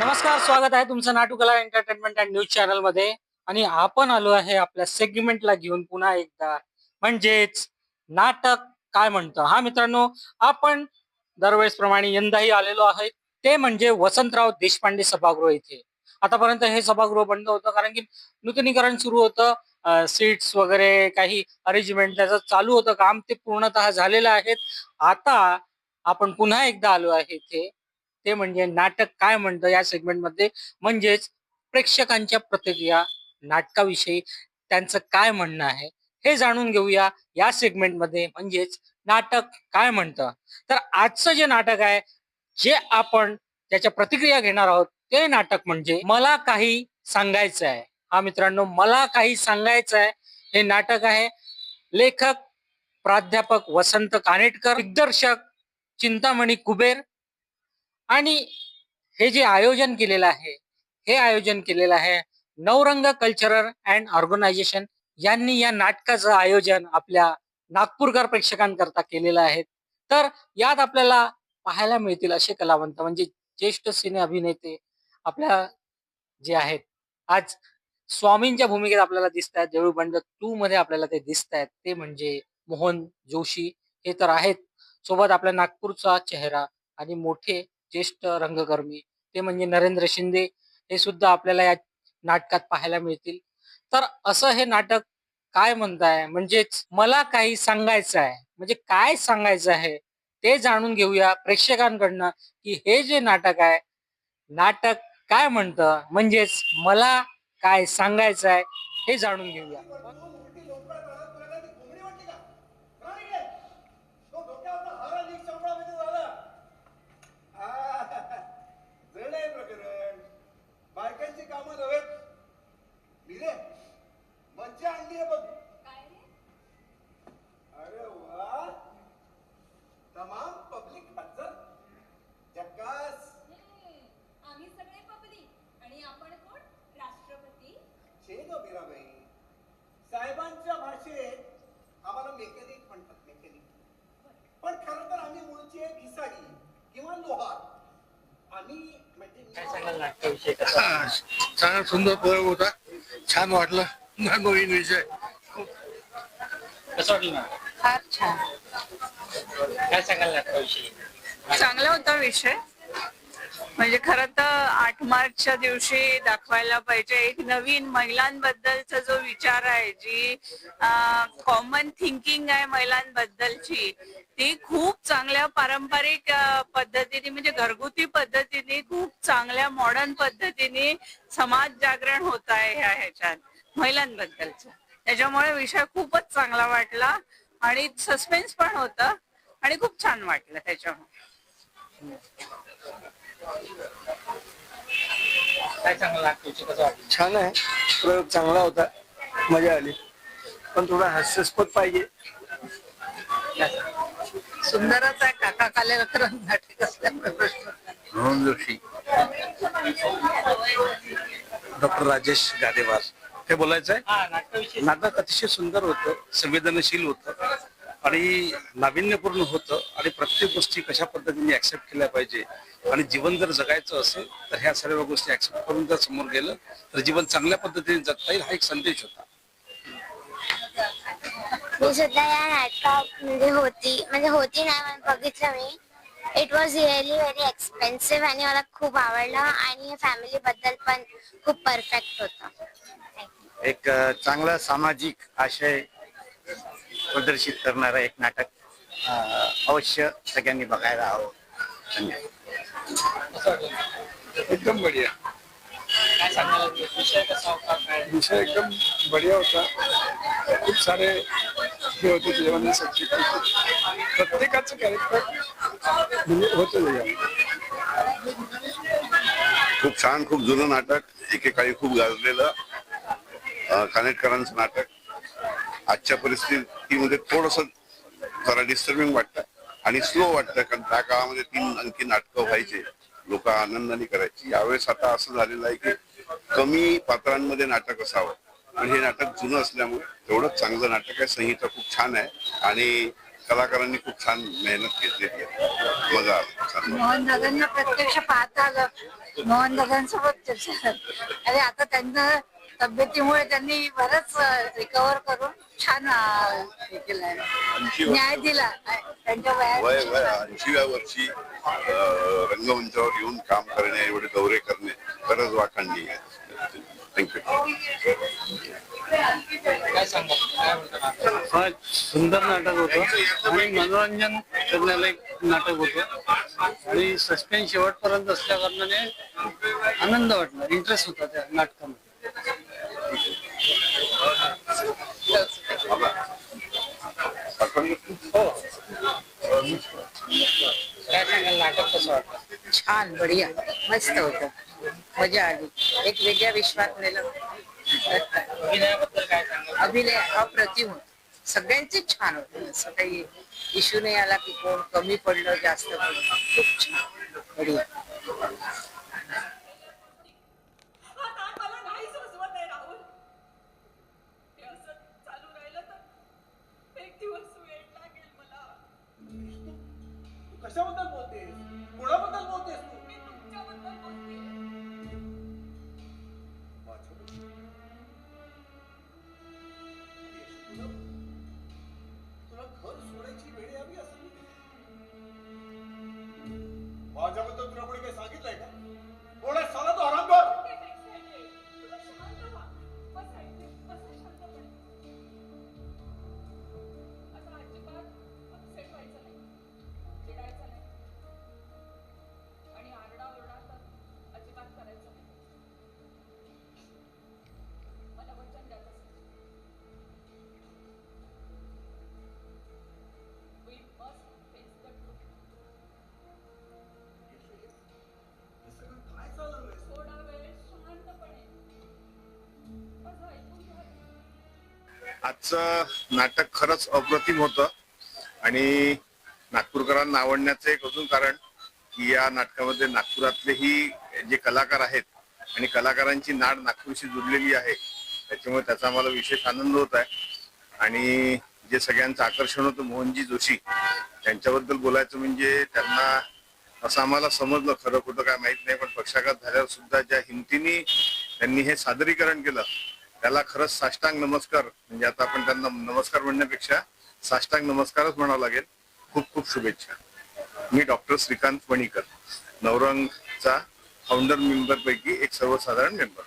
नमस्कार, स्वागत आहे तुमचं नाटू कला एंटरटेनमेंट अँड न्यूज चॅनल मध्ये. आणि आपण आलो आहे आपल्या सेगमेंटला घेऊन पुन्हा एकदा, म्हणजेच नाटक काय म्हणतं. हा मित्रांनो, आपण दरवेळेस प्रमाणे यंदाही आलेलो आहे, ते म्हणजे वसंतराव देशपांडे सभागृह इथे. आतापर्यंत हे सभागृह बंद होतं कारण की नूतनीकरण सुरू होतं. सीट्स वगैरे काही अरेंजमेंट त्याचं चालू होतं काम, ते पूर्णतः झालेलं आहे. आता आपण पुन्हा एकदा आलो आहे इथे, ते म्हणजे नाटक काय म्हणतं या सेगमेंटमध्ये. म्हणजेच प्रेक्षकांच्या प्रतिक्रिया नाटकाविषयी, त्यांचं काय म्हणणं आहे हे जाणून घेऊया या सेगमेंटमध्ये, म्हणजेच नाटक काय म्हणतं. तर आजचं जे नाटक आहे, जे आपण त्याच्या प्रतिक्रिया घेणार आहोत, ते नाटक म्हणजे मला काही सांगायचं आहे. हा मित्रांनो, मला काही सांगायचं आहे हे नाटक आहे. लेखक प्राध्यापक वसंत कानेटकर, दिग्दर्शक चिंतामणी कुबेर. आणि हे जे आयोजन केलेलं आहे, हे आयोजन केलेलं आहे नवरंग कल्चरल अँड ऑर्गनायझेशन यांनी. या नाटकाचं आयोजन आपल्या नागपूरकर प्रेक्षकांकरता केलेलं आहे. तर यात आपल्याला पाहायला मिळतील असे कलावंत, म्हणजे ज्येष्ठ सिने अभिनेते आपल्या जे आहेत. आज स्वामींच्या भूमिकेत आपल्याला दिसत आहेत, देऊळ बंड 2 मध्ये आपल्याला ते दिसत आहेत, ते म्हणजे मोहन जोशी हे तर आहेत. सोबत आपल्या नागपूरचा चेहरा आणि मोठे ज्येष्ठ रंगकर्मी ते म्हणजे नरेंद्र शिंदे, हे सुद्धा आपल्याला या नाटकात पाहायला मिळतील. तर असं हे नाटक काय म्हणताय, म्हणजेच मला काही सांगायचं आहे. म्हणजे काय सांगायचं आहे ते जाणून घेऊया प्रेक्षकांकडनं, की हे जे नाटक आहे, नाटक काय म्हणतं, म्हणजेच मला काय सांगायचं आहे हे जाणून घेऊया. जड आहे प्रकरण. बायकांची कामं नव्हेत. रे मज्जा आणली आहे बघ. अरे वा, तमाम पब्लिक हजर. जक्कास. आम्ही सगळे पब्लिक आणि आपण कोण? राष्ट्रपती. छे ग मीराबाई, साहेबांच्या भाषेत आम्हाला मेकॅनिक म्हणतात, मेकॅनिक. पण खरं तर आम्ही मूळची आहे घिसाडी किंवा लोहार. आम्ही म्हणजे काय सांगाल नाटकाविषयी? कसं चांगला सुंदर प्रयोग होता, छान वाटलं. नवीन विषय. वाटलं ना? फार छान. काय सांगाल नाटकाविषयी? चांगला होता विषय. म्हणजे खरं तर 8 मार्चच्या दिवशी दाखवायला पाहिजे. एक नवीन महिलांबद्दलचा जो विचार आहे, जी कॉमन थिंकिंग आहे महिलांबद्दलची, ती खूप चांगल्या पारंपरिक पद्धतीने, म्हणजे घरगुती पद्धतीने, खूप चांगल्या मॉडर्न पद्धतीने समाज जागरण होत आहे ह्याच्यात महिलांबद्दलचं. त्याच्यामुळे विषय खूपच चांगला वाटला आणि सस्पेन्स पण होतं आणि खूप छान वाटलं त्याच्यामुळे. काय सांगाल नाटकाविषयी? कसं वाटलं? छान आहे, प्रयोग चांगला होता, मजा आली. पण थोडा हास्यास्पद पाहिजे. सुंदरच आहे. काका कालेकर नाटक असल्यामुळे प्रश्न. मोहन जोशी, डॉक्टर राजेश गादेवार, हे बोलायचं आहे. हा, नाटकाविषयी. नाटक अतिशय सुंदर होतं, संवेदनशील होतं आणि नाविन्यपूर्ण होतं. आणि प्रत्येक गोष्टी कशा पद्धतीने ऍक्सेप्ट केल्या पाहिजे, आणि जीवन जर जगायचं असेल तर ह्या सर्व गोष्टी ऍक्सेप्ट करून जर समोर गेलं तर जीवन चांगल्या पद्धतीने जगता येईल, हा एक संदेश होता. मी सुद्धा या नाटकात म्हणजे होती नाही बघितलं मी. It was really very expensive आणि मला खूप आवडलं आणि फॅमिली बद्दल पण खूप परफेक्ट होतं. एक चांगला सामाजिक आशय प्रदर्शित करणारं एक नाटक अवश्य सगळ्यांनी बघायला हवं. धन्यवाद. कसं वाटलं? एकदम बढिया काय सांगाल? विषय कसा होता? काय? विषय एकदम बढिया होता. खूप सारे हे होते जेवण सब्जेक्ट, प्रत्येकाचं कॅरेक्टर म्हणजे होतं. खूप छान, खूप जुनं नाटक, एकेकाळी खूप गाजलेलं कानेटकरांचं नाटक. आजच्या परिस्थितीमध्ये थोडस जरा डिस्टर्बिंग वाटतं आणि स्लो वाटतं, कारण त्या काळामध्ये 3 अंकी नाटकं व्हायचे, लोक आनंदाने करायची. यावेळेस आता असं झालेलं आहे की कमी पात्रांमध्ये नाटक असावं, पण हे नाटक जुनं असल्यामुळे तेवढंच चांगलं नाटक आहे. संहिता खूप छान आहे आणि कलाकारांनी खूप छान मेहनत घेतलेली आहे. मजा आला. मोहन दादांना प्रत्यक्ष पाहता आलं मोहन दादांसोबत चर्चा. अरे आता त्यांना तब्येतीमुळे त्यांनी बरंच रिकवर करून छान हे केलंय, न्याय दिला त्यांच्या वय वयात. वय 80व्या वर्षी रंगमंचावर येऊन काम करणे, एवढे दौरे करणे खरंच वाखाणणी आहे. थँक्यू. काय सांगा, काय म्हणतो नाटक? फार सुंदर नाटक होतं आणि मनोरंजन करण्याला एक नाटक होतं आणि सस्पेन्स शेवटपर्यंत असल्या कारणाने आनंद वाटला, इंटरेस्ट होता त्या नाटकामध्ये. काय सांगाल, नाटक कसं वाटलं? छान, बढिया, मस्त होतं, मजा आली, एक वेगळ्या विश्वात नेलं. अभिनयाबद्दल काय सांगाल? अभिनय अप्रतिम होता, सगळ्यांचे छान होते, असं काही इश्यू नाही आला की कोण कमी पडलं जास्त पडलं, खूप छान, बढिया. हा ताण मला नाही सोसवत आहे राहुल. हे असं चालू राहिलं तर एक दिवस वेळ लागेल मला. तू कशाबद्दल बोलतेस? कोणाबद्दल बोलतेस तू? मी तुमच्याबद्दल बोलते. माझ्याबद्दल? तुला तुला घर सोडायची वेळ यावी असं मी- माझ्याबद्दल तुला कोणी काही सांगितलंय का? कोण आहे साला तो हरामखोर? तुला शांत व्हा. बस ऐकते, बस शांतपणे. आता अजिबात अपसेट व्हायचं नाही, चिडायचं नाही आणि आरडाओरडा तर अजिबात करायचं नाही. मला वचन द्या तसं. We must face the truth. हे सगळं काय चाललंय? थोडा वेळ शांतपणे माझं ऐकून घ्या. आजचं नाटक खरंच अप्रतिम होतं आणि नागपूरकरांना आवडण्याचं एक अजून कारण की या नाटकामध्ये नागपुरातलेही जे कलाकार आहेत आणि कलाकारांची नाड नागपूरशी जुळलेली आहे, त्याच्यामुळे त्याचा मला विशेष आनंद होत आहे. आणि जे सगळ्यांचं आकर्षण होतं मोहनजी जोशी, त्यांच्याबद्दल बोलायचं म्हणजे त्यांना असं आम्हाला समजलं, खरं खोटं काय माहित नाही, पण पक्षाघात झाल्यावर सुद्धा ज्या हिमतीने त्यांनी हे सादरीकरण केलं त्याला खरंच साष्टांग नमस्कार, म्हणजे आता आपण त्यांना नमस्कार म्हणण्यापेक्षा साष्टांग नमस्कारच म्हणावं लागेल. खूप खूप शुभेच्छा. मी डॉक्टर श्रीकांत वणीकर, नवरंगचा फाउंडर मेंबर पैकी एक सर्वसाधारण मेंबर.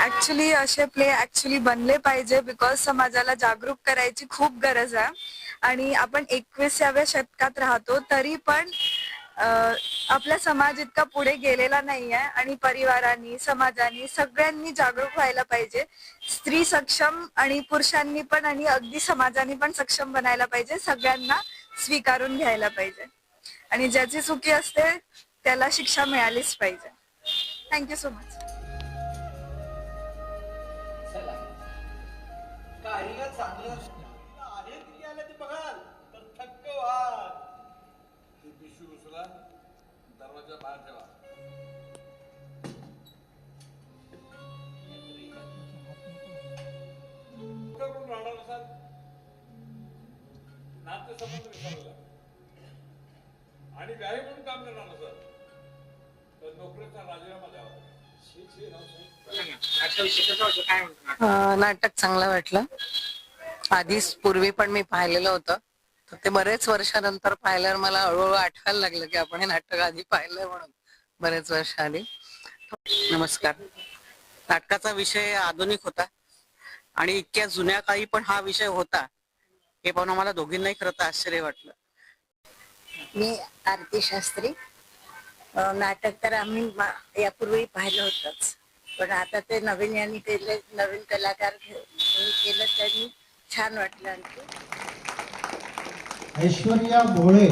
ऍक्च्युली असे प्ले ऍक्च्युली बनले पाहिजे, बिकॉज समाजाला जागरूक करायची खूप गरज आहे. आणि आपण 21व्या शतकात राहतो तरी पण आपला समाज इतका पुढे गेलेला नाहीये आणि परिवारांनी, समाजाने, सगळ्यांनी जागरूक व्हायला पाहिजे. स्त्री सक्षम आणि पुरुषांनी पण आणि अगदी समाजाने पण सक्षम बनायला पाहिजे. सगळ्यांना स्वीकारून घ्यायला पाहिजे आणि ज्याची चुकी असते त्याला शिक्षा मिळालीच पाहिजे. Thank you so much. चला, काहीला चांगलं आहे किती आलं ते बघाल तर थक्क व्हाल. ती पिशवी उचला, दरवाजा बाहेर ठेवा. करून राहणार असाल नातेसंबंध विसरला आणि व्याही म्हणून काम करणार असाल तर नोकरीचा राजीनामा द्यावा. नाटकाविषयी कसं वाटलं, काय म्हणतो नाटक? नाटक चांगलं वाटलं. आधीच पूर्वी पण मी पाहिलेलं होतं, तर ते बरेच वर्षानंतर पाहिल्यावर मला हळूहळू आठवायला लागलं की आपण हे नाटक आधी पाहिलंय म्हणून, बरेच वर्ष आधी. नमस्कार. नाटकाचा विषय आधुनिक होता आणि इतक्या जुन्या काळी पण हा विषय होता हे पाहून आम्हाला दोघींनाही खरं तर आश्चर्य वाटलं. मी आरती शास्त्री. नाटक तर आम्ही यापूर्वी पाहिलं होतंच, पण आता ते नवीन यांनी केले, नवीन कलाकार केलं त्यांनी छान वाटलं. आणखी ऐश्वर्या भोळे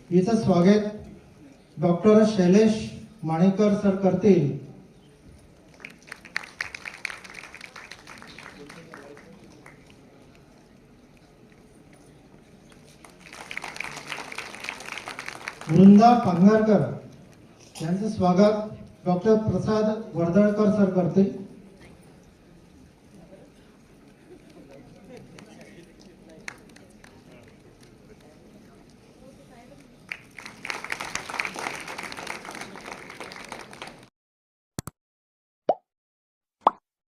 हिचं स्वागत डॉक्टर शैलेश माणेकर सर करतील. वृंदा पांगारकर यांचं स्वागत डॉक्टर प्रसाद वर्दळकर सर करतील.